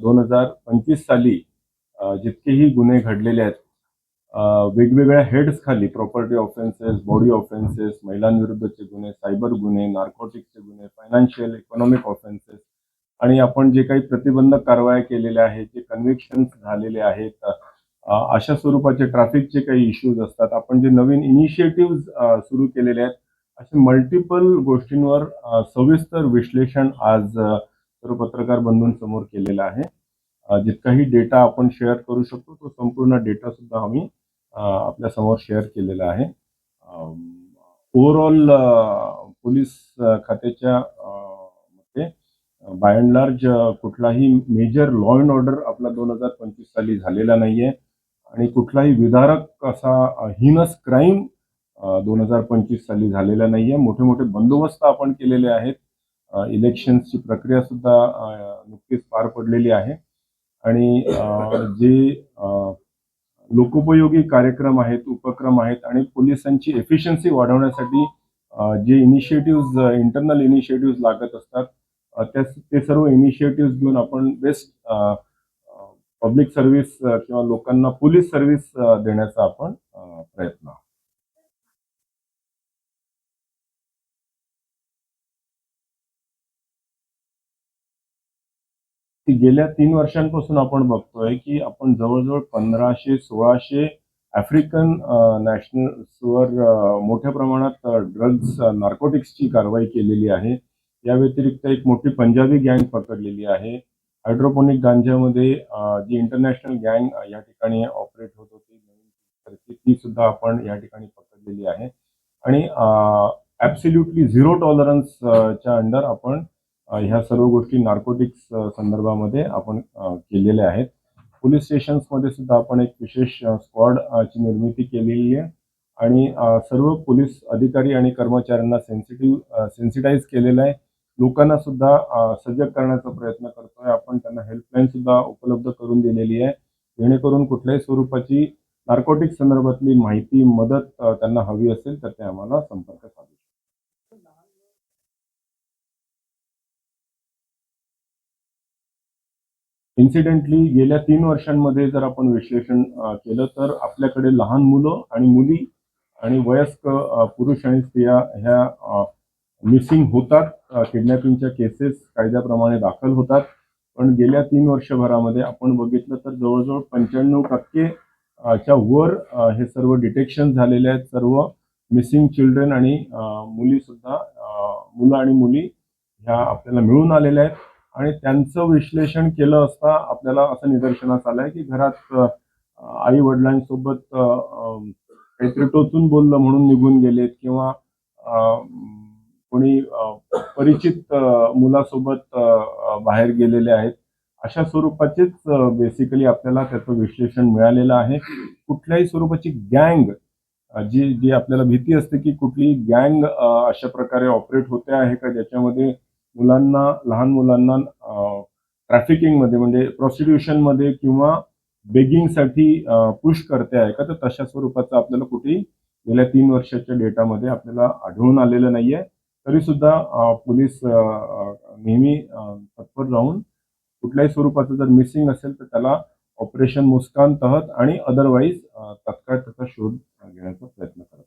2025 साली जितकेही गुन्हे घडलेले आहेत, वेगवेगळ्या हेड्स खाली प्रॉपर्टी ऑफेन्सेस, बॉडी ऑफेन्सेस, महिलांविरुद्धचे गुन्हे, सायबर गुन्हे, नार्कोटिक्सचे गुन्हे, फायनान्शियल इकॉनॉमिक ऑफेन्सेस आणि आपण जे काही प्रतिबंधक कारवाया केलेल्या आहेत, जे कन्व्हिक्शन्स झालेले आहेत, अशा स्वरूपाचे ट्रॅफिकचे काही इश्यूज असतात, आपण जे नवीन इनिशिएटिव्ह सुरू केलेले आहेत, असे मल्टिपल गोष्टींवर सविस्तर विश्लेषण आज सर्व पत्रकार बंधूंसमोर केलेलं आहे. जितकाही डेटा आपण शेअर करू शकतो तो संपूर्ण डेटा सुद्धा आम्ही आपल्या समोर शेअर केलेला आहे. ओव्हरऑल पोलीस खात्याच्या मध्ये बाय अँड लार्ज कुठलाही मेजर लॉ अँड ऑर्डर आपला 2025 साली झालेला नाहीये आणि कुठलाही विदारक असा हिनस क्राईम 2025 साली झालेला नाहीये. मोठे मोठे बंदोबस्त आपण केलेले आहेत. इलेक्शन्सची प्रक्रिया सुद्धा नुकतीच पार पडलेली आहे आणि जे लोकोपयोगी कार्यक्रम आहेत, उपक्रम आहेत आणि पोलिसांची एफिशियन्सी वाढवण्यासाठी जे इनिशिएटिव्ह इंटरनल इनिशिएटिव्ह लागत असतात, ते सर्व इनिशिएटिव्ह घेऊन आपण बेस्ट पब्लिक सर्व्हिस किंवा लोकांना पोलीस सर्व्हिस देण्याचा आपण प्रयत्न. गेल्या 3 वर्षांपासून आपण बघतोय की आपण जवळजवळ 1500-1600 आफ्रिकन नॅशनल्सवर मोठ्या प्रमाणात ड्रग्ज नार्कोटिक्सची कारवाई केलेली आहे. या व्यतिरिक्त एक मोठी पंजाबी गँग पकडलेली आहे. हायड्रोपोनिक गांजामध्ये जी इंटरनॅशनल गँग या ठिकाणी ऑपरेट होत होती ती सुद्धा आपण या ठिकाणी पकडलेली आहे आणि ॲब्सोल्युटली झिरो टॉलरन्सच्या अंडर आपण ह्या सर्व गोष्टी नार्कोटिक्स संदर्भामध्ये आपण केलेल्या आहेत. पोलीस स्टेशन्समध्ये सुद्धा आपण एक विशेष स्क्वॉडची निर्मिती केलेली आहे आणि सर्व पोलीस अधिकारी आणि कर्मचाऱ्यांना सेन्सिटाईज केलेलं आहे. लोकांना सुद्धा सजग करण्याचा प्रयत्न करतोय. आपण त्यांना हेल्पलाईन सुद्धा उपलब्ध करून दिलेली आहे, जेणेकरून कुठल्याही स्वरूपाची नार्कोटिक्स संदर्भातली माहिती, मदत त्यांना हवी असेल तर ते आम्हाला संपर्क साधू शकतात. इन्सिडेंटली गेल्या 3 वर्षांमध्ये जर आपण विश्लेषण केलं तर आपल्याकडे लहान मुलं आणि मुली आणि वयस्क पुरुष आणि स्त्रिया ह्या मिसिंग होतात. किडनॅपिंगच्या केसेस कायद्याप्रमाणे दाखल होतात. पण गेल्या 3 वर्षभरामध्ये आपण बघितलं तर जवळजवळ 95% च्या वर हे सर्व डिटेक्शन झालेले आहेत. सर्व मिसिंग चिल्ड्रन आणि मुलं आणि मुली ह्या आपल्याला मिळून आलेल्या आहेत आणि त्यांचं विश्लेषण केलं असता आपल्याला असं निदर्शनास आलंय की घरात आई वडिलांसोबत काहीतरी टोचून बोललं म्हणून निघून गेलेत किंवा कोणी परिचित मुलासोबत बाहेर गेलेले आहेत. अशा स्वरूपाचेच बेसिकली आपल्याला त्याचं विश्लेषण मिळालेलं आहे. कुठल्याही स्वरूपाची गँग जी आपल्याला भीती असते की कुठली गँग अशा प्रकारे ऑपरेट होते आहे का ज्याच्यामध्ये लहान मुलांना ट्रॅफिकिंगमध्ये म्हणजे प्रॉस्टिट्यूशनमध्ये किंवा बेगिंगसाठी पुश करते आहे का, तर तशा स्वरूपाचं आपल्याला कुठेही गेल्या 3 वर्षाच्या डेटामध्ये आपल्याला आढळून आलेलं नाहीये. तरी सुद्धा पोलीस नेहमी तत्पर राहून कुठल्याही स्वरूपाचं जर मिसिंग असेल तर त्याला ऑपरेशन मुस्कान तहत आणि अदरवाईज तत्काळ त्याचा शोध घेण्याचा प्रयत्न करतात.